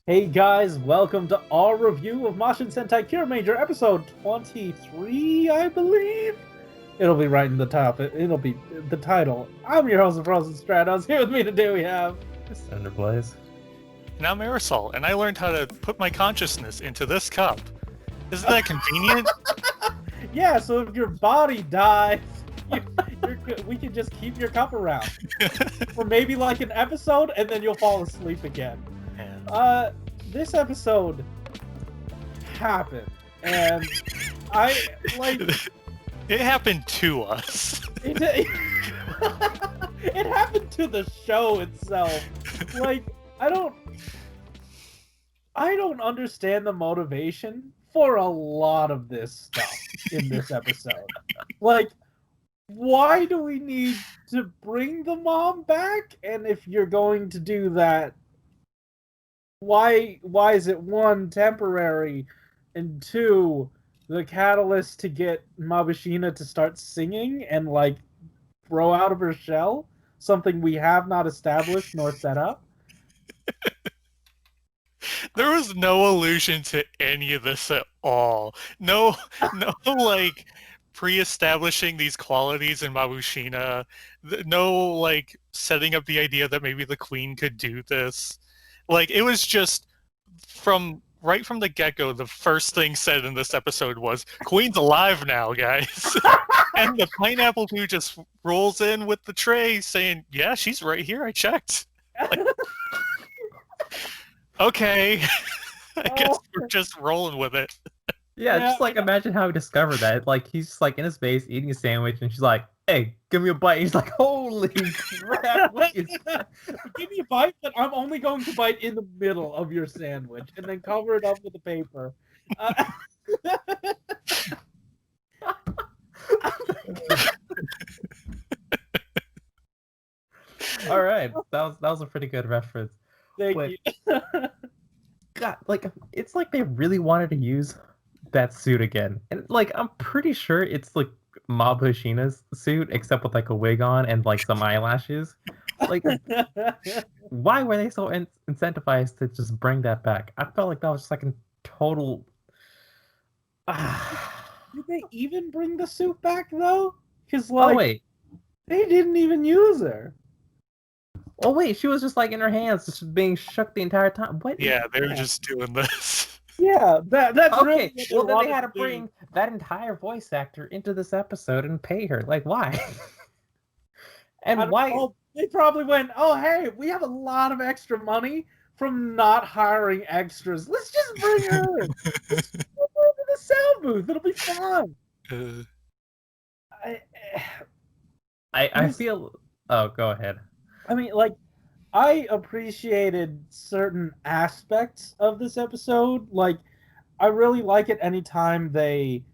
Hey guys, welcome to our review of Mashin Sentai Kiramager episode 23, I believe? It'll be right in the top. It'll be the title. I'm your host of Frozen Stratos. Here with me today we have... Cinder Blaze. And I'm Aresol, and I learned how to put my consciousness into this cup. Isn't that convenient? Yeah, so if your body dies, we can just keep your cup around. For maybe like an episode, and then you'll fall asleep again. This episode happened, and I, like... It happened to us. It happened to the show itself. Like, I don't understand the motivation for a lot of this stuff in this episode. Like, why do we need to bring the mom back? And if you're going to do that, why is it one, temporary, and two, the catalyst to get Mabushina to start singing and like grow out of her shell? Something we have not established nor set up. There was no allusion to any of this at all. No, like pre-establishing these qualities in Mabushina. No, like setting up the idea that maybe the queen could do this. Like, it was just right from the get-go, the first thing said in this episode was, Queen's alive now, guys. And the pineapple dude just rolls in with the tray saying, yeah, she's right here, I checked. Like, okay. I guess we're just rolling with it. Yeah, just like imagine how he discovered that. Like he's just like in his base eating a sandwich, and she's like, "Hey, give me a bite." And he's like, "Holy crap! What is that?" Give me a bite, but I'm only going to bite in the middle of your sandwich and then cover it up with the paper. All right, that was a pretty good reference. Thank Wait. you. God, like it's like they really wanted to use that suit again, and like I'm pretty sure it's like Mabushina's suit, except with like a wig on and like some eyelashes. Like, why were they so incentivized to just bring that back? I felt like that was just like a total. Did they even bring the suit back though? Because like, Oh wait, they didn't even use her. oh wait, she was just like in her hands, just being shook the entire time. What? Yeah, they were just doing this. Yeah, that's Okay. really Well, then they had to do. bring that entire voice actor into this episode and pay her. Like, why? And why? Know, they probably went, "Oh, hey, we have a lot of extra money from not hiring extras. Let's just bring her. Let's bring her to the sound booth. It'll be fun." I feel. Oh, go ahead. I mean, like, I appreciated certain aspects of this episode. Like, I really like it anytime they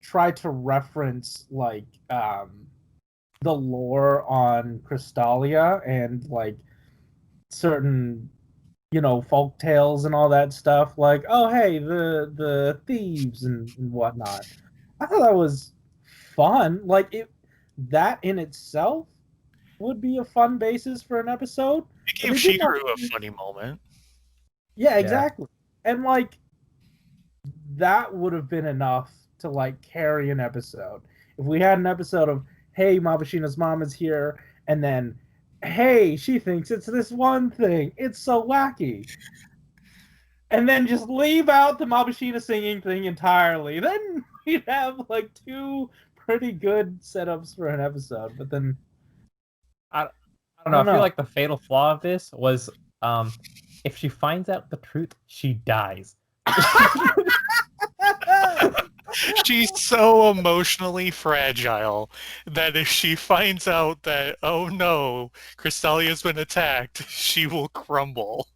try to reference, like, the lore on Crystalia and, like, certain, folk tales and all that stuff. Like, oh, hey, the thieves and whatnot. I thought that was fun. Like, that in itself would be a fun basis for an episode. It gave Shigeru a funny moment. Yeah, exactly. And like that would have been enough to like carry an episode. If we had an episode of, hey, Mabushina's mom is here, and then, hey, she thinks it's this one thing. It's so wacky. And then just leave out the Mabushina singing thing entirely. Then we'd have like two pretty good setups for an episode. But then I don't know. I feel like the fatal flaw of this was, if she finds out the truth, she dies. She's so emotionally fragile that if she finds out that, oh no, Crystalia's been attacked, she will crumble.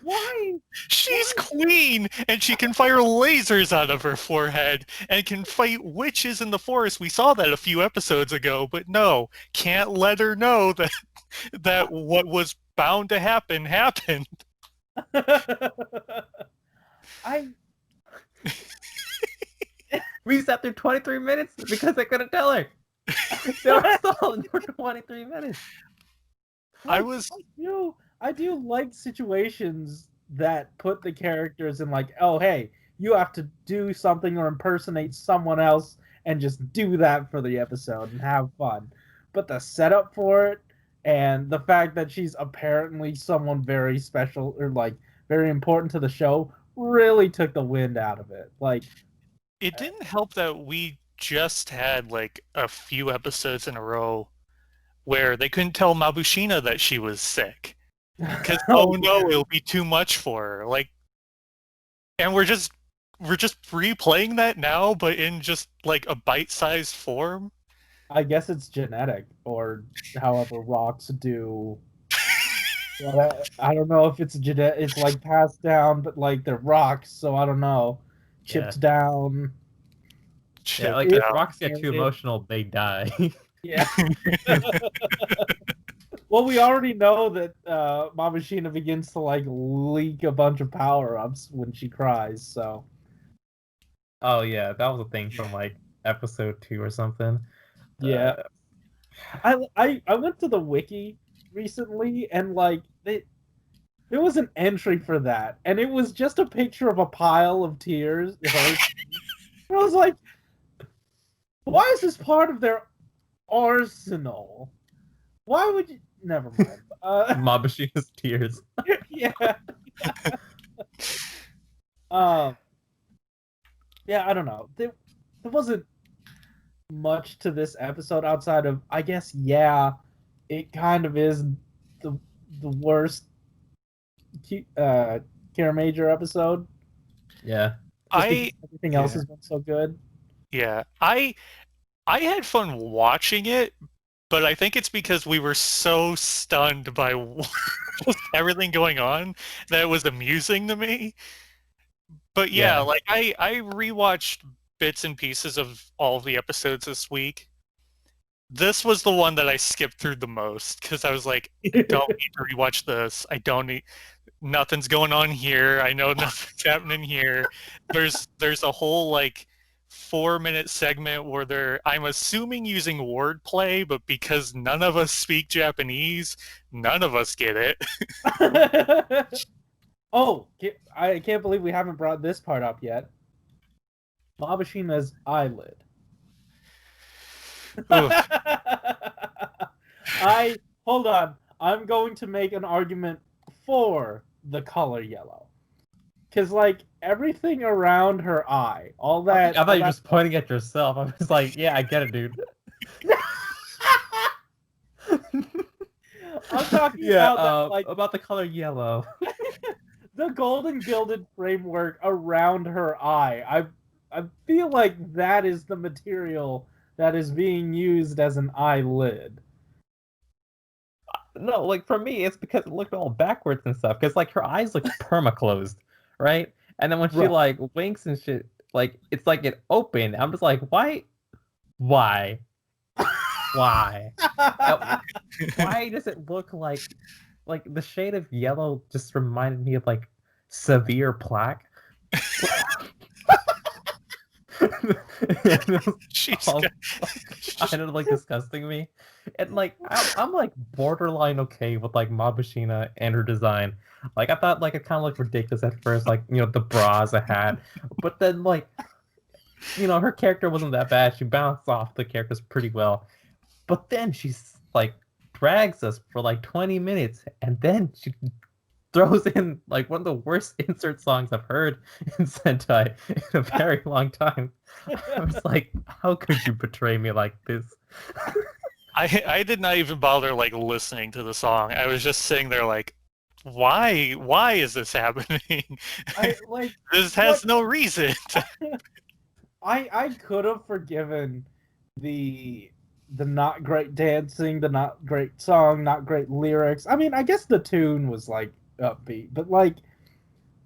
Why? She's queen, and she can fire lasers out of her forehead, and can fight witches in the forest. We saw that a few episodes ago, but no, can't let her know that what was bound to happen happened. We sat through 23 minutes because they couldn't tell her. They were stalling for 23 minutes. I was... I do like situations that put the characters in like, oh hey, you have to do something or impersonate someone else and just do that for the episode and have fun. But the setup for it and the fact that she's apparently someone very special or like very important to the show really took the wind out of it. Like It didn't help that we just had like a few episodes in a row where they couldn't tell Mabushina that she was sick. Because oh no, it'll be too much for her. Like, and we're just replaying that now, but in just like a bite-sized form. I guess it's genetic, or however rocks do. Well, I don't know if it's genetic. It's like passed down, but like they're rocks, so I don't know. Chipped down. Yeah, like It- if rocks get too it- emotional, they die. Yeah. Well, we already know that Mamashina begins to like leak a bunch of power ups when she cries. So Oh yeah, that was a thing from like episode 2 or something. yeah, I went to the wiki recently and like there was an entry for that, and it was just a picture of a pile of tears. I was like, why is this part of their arsenal? Why would you? Never mind. Mabushina's tears. Yeah. um. Yeah, I don't know. There wasn't much to this episode outside of, I guess, yeah, it kind of is the worst Kiramager episode. Yeah. Just because everything else yeah. has been so good. Yeah, I had fun watching it, but I think it's because we were so stunned by just everything going on that it was amusing to me. But yeah, Yeah. like I rewatched bits and pieces of all of the episodes this week. This was the one that I skipped through the most because I was like, I don't need to rewatch this. I don't need nothing's going on here. I know nothing's happening here. There's a whole like 4-minute segment where they're, I'm assuming, using wordplay, but because none of us speak Japanese, none of us get it. Oh, I can't believe we haven't brought this part up yet. Mabushina's eyelid. Hold on. I'm going to make an argument for the color yellow. Cause like everything around her eye, all that. I thought you were just pointing at yourself. I was like, yeah, I get it, dude. I'm talking Yeah, about that, like about the color yellow. the golden gilded framework around her eye. I feel like that is the material that is being used as an eyelid. No, like for me, it's because it looked all backwards and stuff. Because like her eyes look perma-closed, right? And then when she Right. like winks and shit, like it's like it opened. I'm just like, why? Why? Why does it look like the shade of yellow just reminded me of like severe plaque? She's all, got- kind of like disgusting me, and like I'm like borderline okay with like Mabushina and her design. Like I thought like it kind of looked ridiculous at first, like the bras I had, but then like her character wasn't that bad. She bounced off the characters pretty well, but then she's like drags us for like 20 minutes, and then she throws in like one of the worst insert songs I've heard in Sentai in a very long time. I was like, how could you betray me like this? I did not even bother like listening to the song. I was just sitting there like, why is this happening? This has no reason. I could have forgiven the not great dancing, the not great song, not great lyrics. I mean, I guess the tune was like upbeat, but like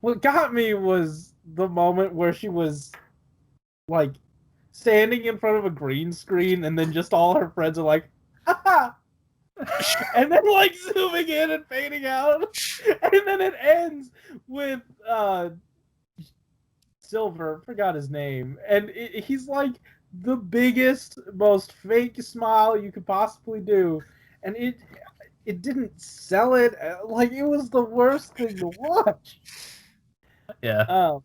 what got me was the moment where she was like standing in front of a green screen and then just all her friends are like, haha, and then like zooming in and fading out, and then it ends with Silver, forgot his name, and he's like the biggest, most fake smile you could possibly do, and it didn't sell it. Like it was the worst thing to watch. Yeah. Um,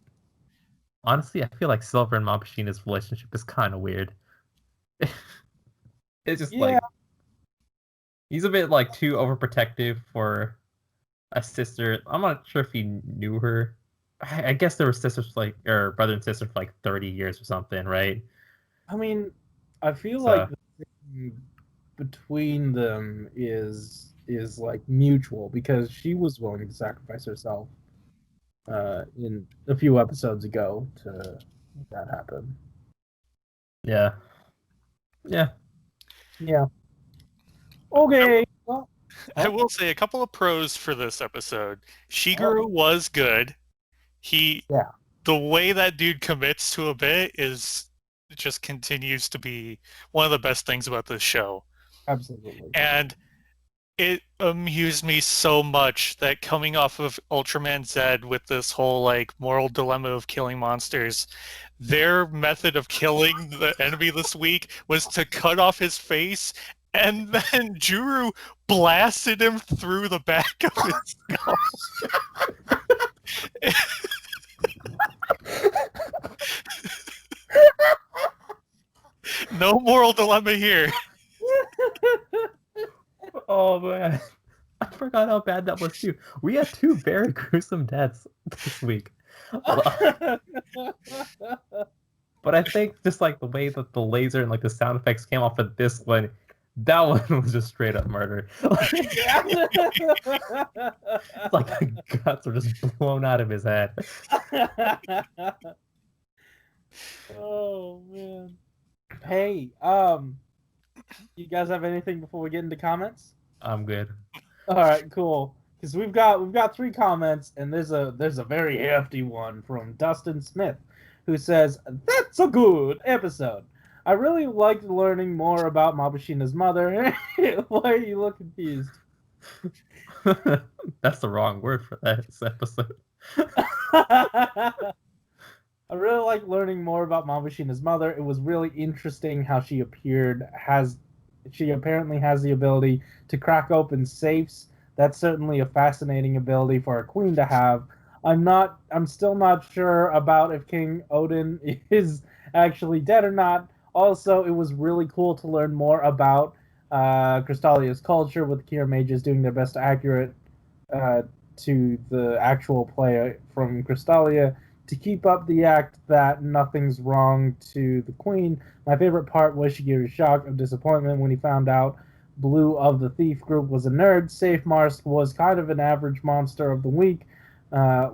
Honestly, I feel like Silver and Mabushina's relationship is kind of weird. It's just yeah, like he's a bit like too overprotective for a sister. I'm not sure if he knew her. I guess there were sisters like or brother and sister for like 30 years or something, right? I mean, I feel like So the thing between them is like mutual because she was willing to sacrifice herself in a few episodes ago to make that happen. yeah, yeah, Yeah. Okay. Well, I oh, will say a couple of pros for this episode. oh, Shigeru was good. He yeah, the way that dude commits to a bit is just continues to be one of the best things about this show. absolutely. And it amused me so much that coming off of Ultraman Z with this whole like moral dilemma of killing monsters, their method of killing the enemy this week was to cut off his face, and then Juru blasted him through the back of his skull. No moral dilemma here. Oh man, I forgot how bad that was too. We had two very gruesome deaths this week. But I think just like the way that the laser and like the sound effects came off of this one, that one was just straight up murder. It's like the guts were just blown out of his head. Oh man. Hey, you guys have anything before we get into comments? I'm good. All right, cool. Because we've got 3 comments, and there's a very hefty one from Dustin Smith, who says that's a good episode. I really liked learning more about Mabushina's mother. Why are you look confused? That's the wrong word for this episode. I really like learning more about Mabushina's mother. It was really interesting how she she apparently has the ability to crack open safes. That's certainly a fascinating ability for a queen to have. I'm still not sure about if King Odin is actually dead or not. Also, it was really cool to learn more about Crystalia's culture with Kiramages doing their best to accurate uh, to the actual play from Crystalia to keep up the act that nothing's wrong to the queen. My favorite part was Shigeru's shock of disappointment when he found out Blue of the Thief group was a nerd. Safe Marsk was kind of an average monster of the week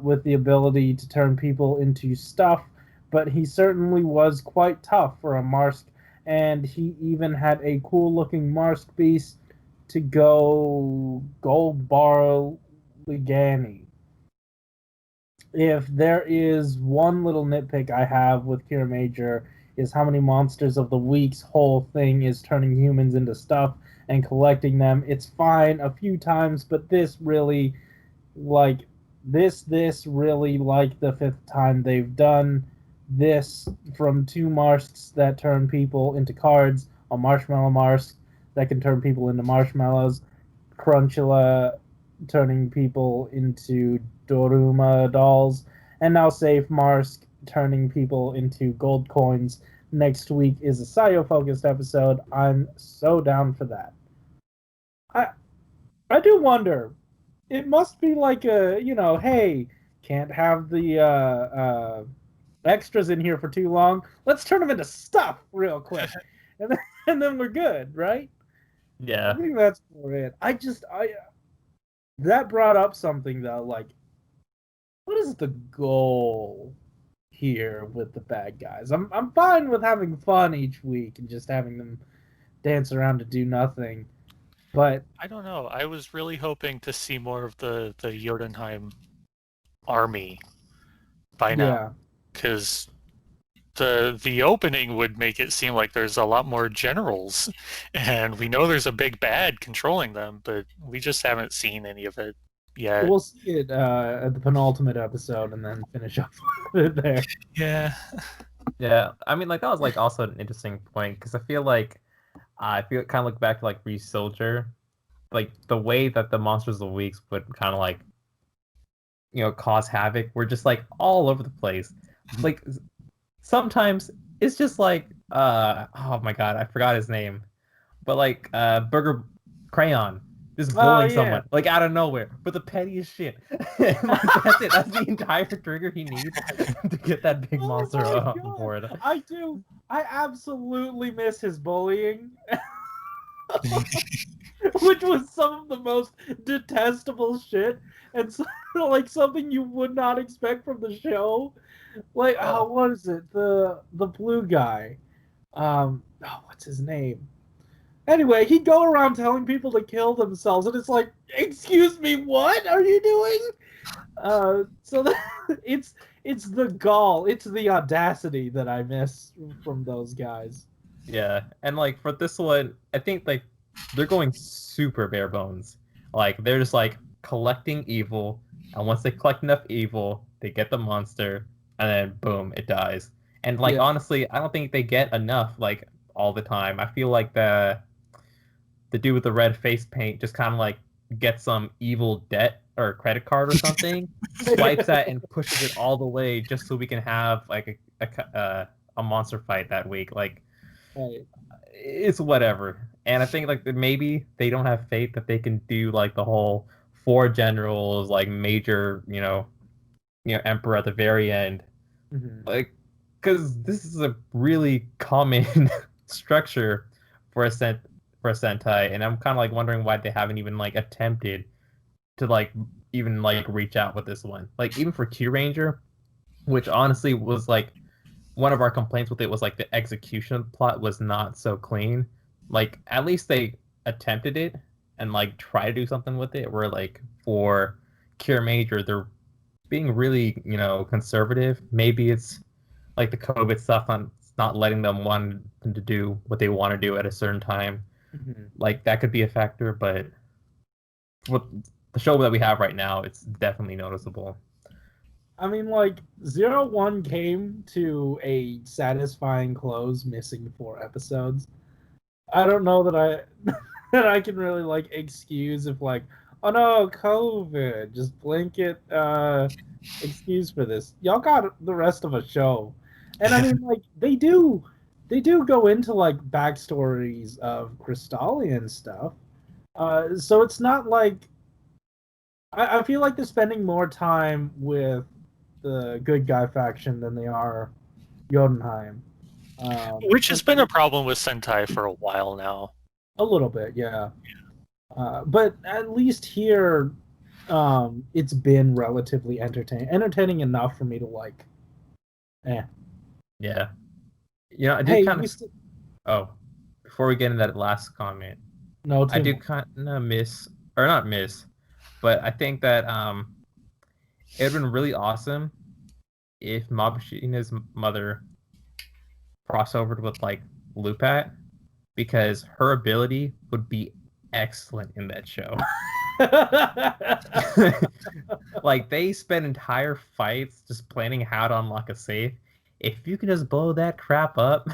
with the ability to turn people into stuff, but he certainly was quite tough for a Marsk, and he even had a cool looking Marsk beast to go Gold Bar Ligani. If there is one little nitpick I have with Kiramager is how many monsters of the week's whole thing is turning humans into stuff and collecting them. It's fine a few times, but this really like this really like the 5th time they've done this from 2 Marsks that turn people into cards, a Marshmallow Marsk that can turn people into marshmallows, Crunchula turning people into Doruma dolls, and now Safe Marsk turning people into gold coins. Next week is a Sayo focused episode. I'm so down for that. I I do wonder. It must be like a hey, can't have the extras in here for too long. Let's turn them into stuff real quick, and then we're good, right? I Yeah. think that's more it. I that brought up something though, like what is the goal here with the bad guys? I'm fine with having fun each week and just having them dance around to do nothing, but I don't know. I was really hoping to see more of the Jotunheim army by now, yeah, because the opening would make it seem like there's a lot more generals, and we know there's a big bad controlling them, but we just haven't seen any of it yet. we'll see it at the penultimate episode and then finish up with it there. Yeah. Yeah. I mean, like that was like also an interesting point because I feel like I feel kind of look back to like Re Soldier, like the way that the monsters of the weeks would kind of like cause havoc were just like all over the place. Like sometimes it's just like oh my god, I forgot his name. But like Burger Crayon just Oh bullying yeah. someone like out of nowhere, but the pettiest shit. Like, that's it. That's the entire trigger he needs to get that big monster Oh my on God. board. I do. I absolutely miss his bullying. Which was some of the most detestable shit, and so, like something you would not expect from the show. Like, oh, what is it? The blue guy. What's his name? Anyway, he'd go around telling people to kill themselves, and it's like, excuse me, what are you doing? So that, it's the gall, it's the audacity that I miss from those guys. Yeah, and like for this one, I think like they're going super bare bones. Like they're just like collecting evil, and once they collect enough evil, they get the monster, and then boom, it dies. And like Yeah. honestly, I don't think they get enough like all the time. I feel like the dude with the red face paint just kind of like gets some evil debt or credit card or something, swipes that and pushes it all the way just so we can have like a monster fight that week. Like Right. it's whatever. And I think like maybe they don't have faith that they can do like the whole four generals like major emperor at the very end, Mhm. like because this is a really common structure for for a Sentai, and I'm kind of like wondering why they haven't even like attempted to like even like reach out with this one. Like even for Q Ranger, which honestly was like one of our complaints with it was like the execution plot was not so clean. Like at least they attempted it and like try to do something with it. Where like for Kiramager, they're being really conservative. Maybe it's like the COVID stuff on not letting them want them to do what they want to do at a certain time. Mhm. Like that could be a factor, but with the show that we have right now, it's definitely noticeable. I mean, like, 01 came to a satisfying close, missing 4 episodes. I don't know that I that I can really like excuse if like, oh no, COVID, just blanket excuse for this. Y'all got the rest of a show. And I mean, like, they do go into like backstories of Crystallian stuff. So it's not like I feel like they're spending more time with the good guy faction than they are Jotunheim. Which has been a problem with Sentai for a while now. A little bit, yeah. But at least here, it's been relatively entertaining enough for me to like. Eh. Yeah. I Hey, did kind of. Oh, before we get into that last comment, no, I too did much. kind of miss, or not miss, but I think that it would have been really awesome if Mabushina's mother crossovered with like Lupat, because her ability would be excellent in that show. Like they spend entire fights just planning how to unlock a safe. If you can just blow that crap up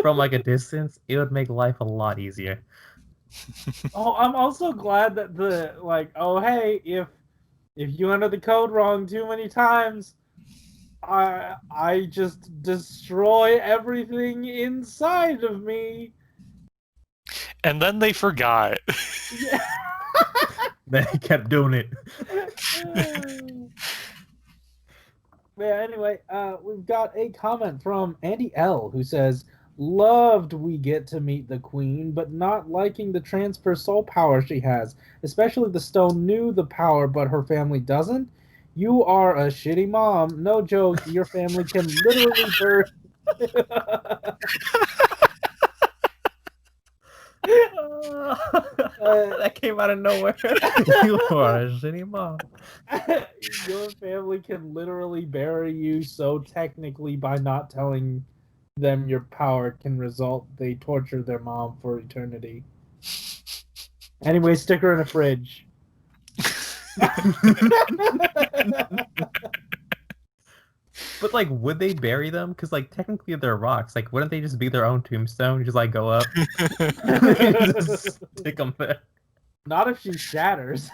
from like a distance, it would make life a lot easier. Oh, I'm also glad that the like. Oh, hey, if you enter the code wrong too many times, I just destroy everything inside of me. And then they forgot. Yeah. They kept doing it. Yeah, anyway, we've got a comment from Andy L, who says, loved we get to meet the queen, but not liking the transfer soul power she has. Especially the stone knew the power, but her family doesn't. You are a shitty mom. No joke, your family can literally burn. That came out of nowhere. You are a shitty mom. Your family can literally bury you, so technically by not telling them your power can result they torture their mom for eternity. Anyway, stick her in a fridge. But like, would they bury them? Because like, technically they're rocks. Like, wouldn't they just be their own tombstone? Just like go up, and just stick them there. Not if she shatters.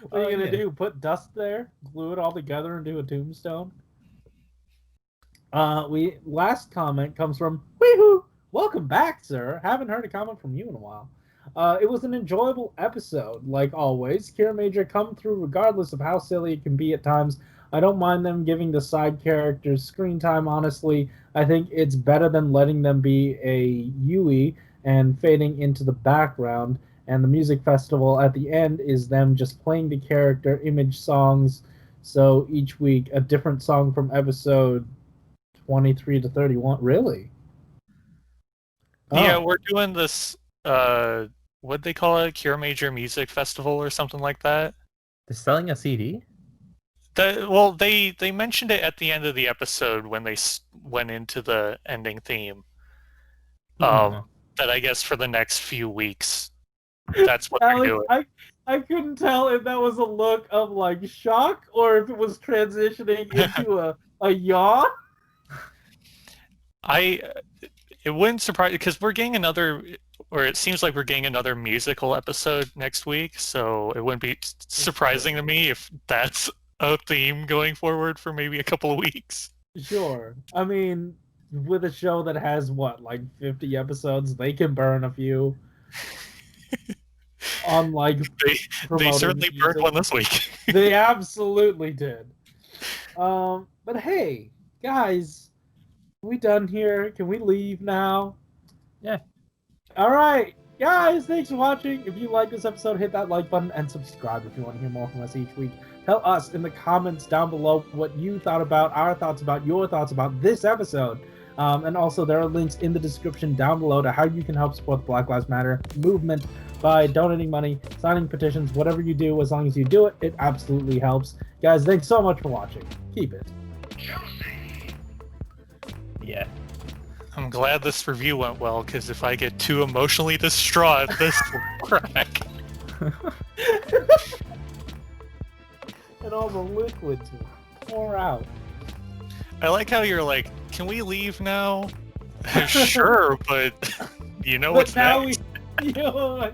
What are you gonna yeah. do? Put dust there? Glue it all together and do a tombstone? Last comment comes from Weehoo! Welcome back, sir. Haven't heard a comment from you in a while. It was an enjoyable episode, like always. Kiramager come through regardless of how silly it can be at times. I don't mind them giving the side characters screen time, honestly. I think it's better than letting them be a Yui and fading into the background. And the music festival at the end is them just playing the character image songs. So each week, a different song from episode 23 to 31. Really? Yeah, Oh. we're doing this, what'd they call it? Kiramager Music Festival or something like that? They're selling a CD? Well, they mentioned it at the end of the episode when they went into the ending theme. Oh. That I guess for the next few weeks, that's what they're Alex, doing. I couldn't tell if that was a look of like shock or if it was transitioning into a yawn. It wouldn't surprise because we're getting another, or it seems like we're getting another musical episode next week, so it wouldn't be surprising to me if that's a theme going forward for maybe a couple of weeks. Sure. I mean, with a show that has what, like 50 episodes, they can burn a few on like They promoting certainly burned music. one this week. They absolutely did. But hey, guys, we done here? Can we leave now? Yeah. All right, guys, thanks for watching. If you like this episode, hit that like button and subscribe if you want to hear more from us each week. Tell us in the comments down below what you thought about, our thoughts about, your thoughts about this episode. And also, there are links in the description down below to how you can help support the Black Lives Matter movement by donating money, signing petitions, whatever you do. As long as you do it, it absolutely helps. Guys, thanks so much for watching. Keep it. Yeah. I'm glad this review went well, because if I get too emotionally distraught, this will crack. And all the liquids will pour out. I like how you're like, can we leave now? Sure, but you know what's But now next?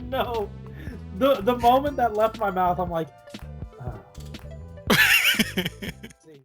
no. The moment that left my mouth, I'm like, oh.